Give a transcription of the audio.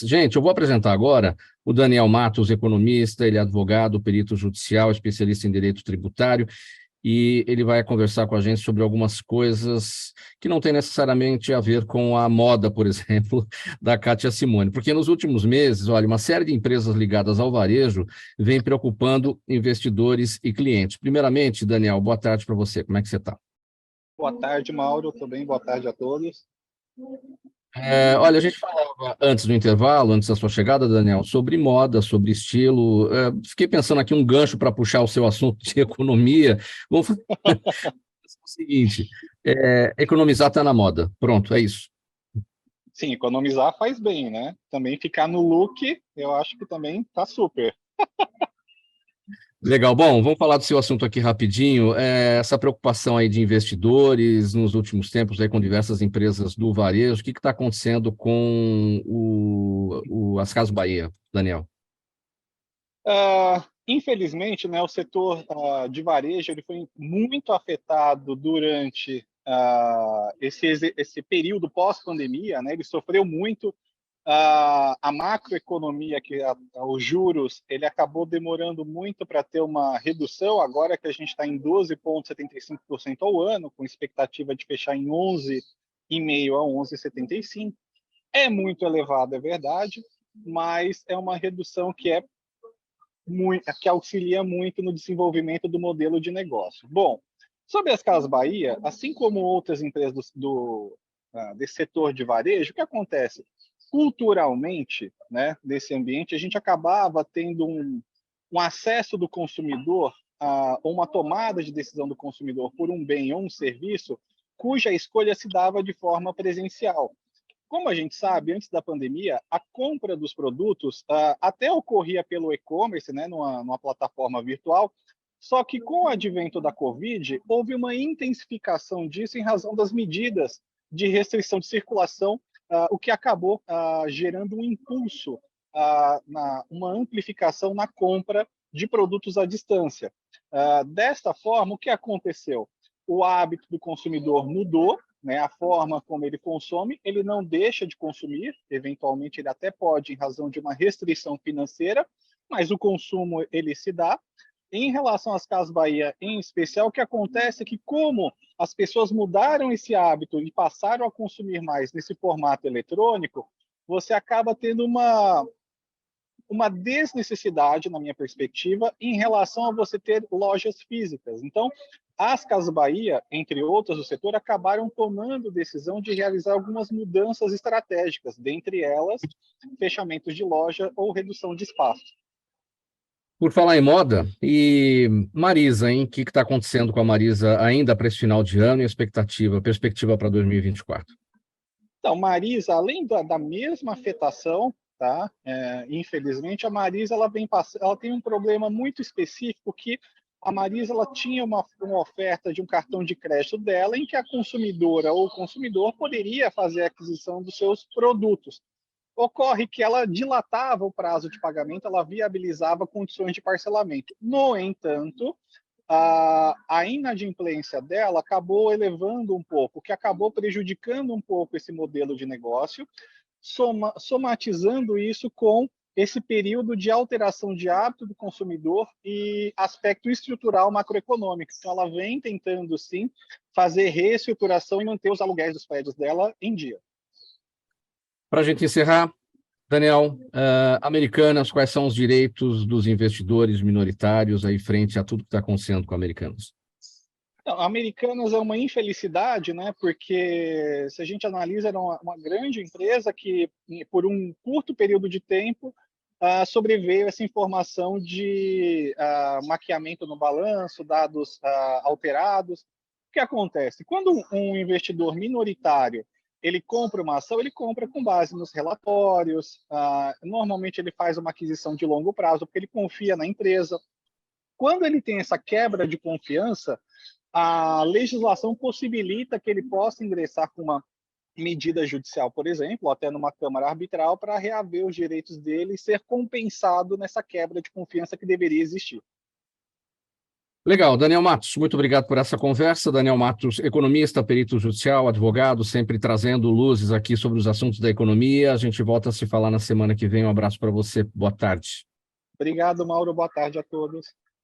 Gente, eu vou apresentar agora o Daniel Matos, economista, ele é advogado, perito judicial, especialista em direito tributário, e ele vai conversar com a gente sobre algumas coisas que não têm necessariamente a ver com a moda, por exemplo, da Cátia Simone. Porque nos últimos meses, olha, uma série de empresas ligadas ao varejo vem preocupando investidores e clientes. Primeiramente, Daniel, boa tarde para você. Como é que você está? Boa tarde, Mauro. Tudo bem? Boa tarde a todos. Olha, a gente falava antes do intervalo, antes da sua chegada, Daniel, sobre moda, sobre estilo. Fiquei pensando aqui um gancho para puxar o seu assunto de economia. Vamos fazer o seguinte: economizar está na moda. Pronto, é isso. Sim, economizar faz bem, né? Também ficar no look, eu acho que também tá super. Legal. Bom, vamos falar do seu assunto aqui rapidinho. Essa preocupação aí de investidores nos últimos tempos aí com diversas empresas do varejo. O que está acontecendo com as Casas Bahia, Daniel? Infelizmente, né, o setor de varejo ele foi muito afetado durante esse período pós-pandemia, né? Ele sofreu muito. A macroeconomia, os juros, ele acabou demorando muito para ter uma redução, agora que a gente está em 12,75% ao ano, com expectativa de fechar em 11,5% a 11,75%. É muito elevado, é verdade, mas é uma redução que auxilia muito no desenvolvimento do modelo de negócio. Bom, sobre as Casas Bahia, assim como outras empresas desse setor de varejo, o que acontece? Culturalmente, né, desse ambiente, a gente acabava tendo um acesso do consumidor a uma tomada de decisão do consumidor por um bem ou um serviço cuja escolha se dava de forma presencial. Como a gente sabe, antes da pandemia, a compra dos produtos até ocorria pelo e-commerce, né, numa plataforma virtual, só que com o advento da Covid, houve uma intensificação disso em razão das medidas de restrição de circulação, o que acabou gerando um impulso, uma amplificação na compra de produtos à distância. Desta forma, o que aconteceu? O hábito do consumidor mudou, né, a forma como ele consome, ele não deixa de consumir, eventualmente ele até pode em razão de uma restrição financeira, mas o consumo ele se dá. Em relação às Casas Bahia em especial, o que acontece é que como as pessoas mudaram esse hábito e passaram a consumir mais nesse formato eletrônico, você acaba tendo uma desnecessidade, na minha perspectiva, em relação a você ter lojas físicas. Então, as Casas Bahia, entre outras do setor, acabaram tomando decisão de realizar algumas mudanças estratégicas, dentre elas, fechamentos de loja ou redução de espaço. Por falar em moda, e Marisa, hein? O que está acontecendo com a Marisa ainda para esse final de ano e a perspectiva para 2024? Então, Marisa, além da mesma afetação, tá? Infelizmente, a Marisa ela tem um problema muito específico que a Marisa ela tinha uma oferta de um cartão de crédito dela em que a consumidora ou o consumidor poderia fazer a aquisição dos seus produtos. Ocorre que ela dilatava o prazo de pagamento, ela viabilizava condições de parcelamento. No entanto, a inadimplência dela acabou elevando um pouco, o que acabou prejudicando um pouco esse modelo de negócio, somatizando isso com esse período de alteração de hábito do consumidor e aspecto estrutural macroeconômico. Então, ela vem tentando, sim, fazer reestruturação e manter os aluguéis dos prédios dela em dia. Para a gente encerrar, Daniel, Americanas, quais são os direitos dos investidores minoritários aí frente a tudo que está acontecendo com Americanas? Não, Americanas é uma infelicidade, né? Porque se a gente analisa, era uma grande empresa que, por um curto período de tempo, sobreveio essa informação de maquiamento no balanço, dados alterados. O que acontece? Quando um investidor minoritário ele compra uma ação, ele compra com base nos relatórios. Normalmente ele faz uma aquisição de longo prazo porque ele confia na empresa. Quando ele tem essa quebra de confiança, a legislação possibilita que ele possa ingressar com uma medida judicial, por exemplo, ou até numa câmara arbitral, para reaver os direitos dele e ser compensado nessa quebra de confiança que deveria existir. Legal, Daniel Matos, muito obrigado por essa conversa. Daniel Matos, economista, perito judicial, advogado, sempre trazendo luzes aqui sobre os assuntos da economia. A gente volta a se falar na semana que vem. Um abraço para você. Boa tarde. Obrigado, Mauro. Boa tarde a todos.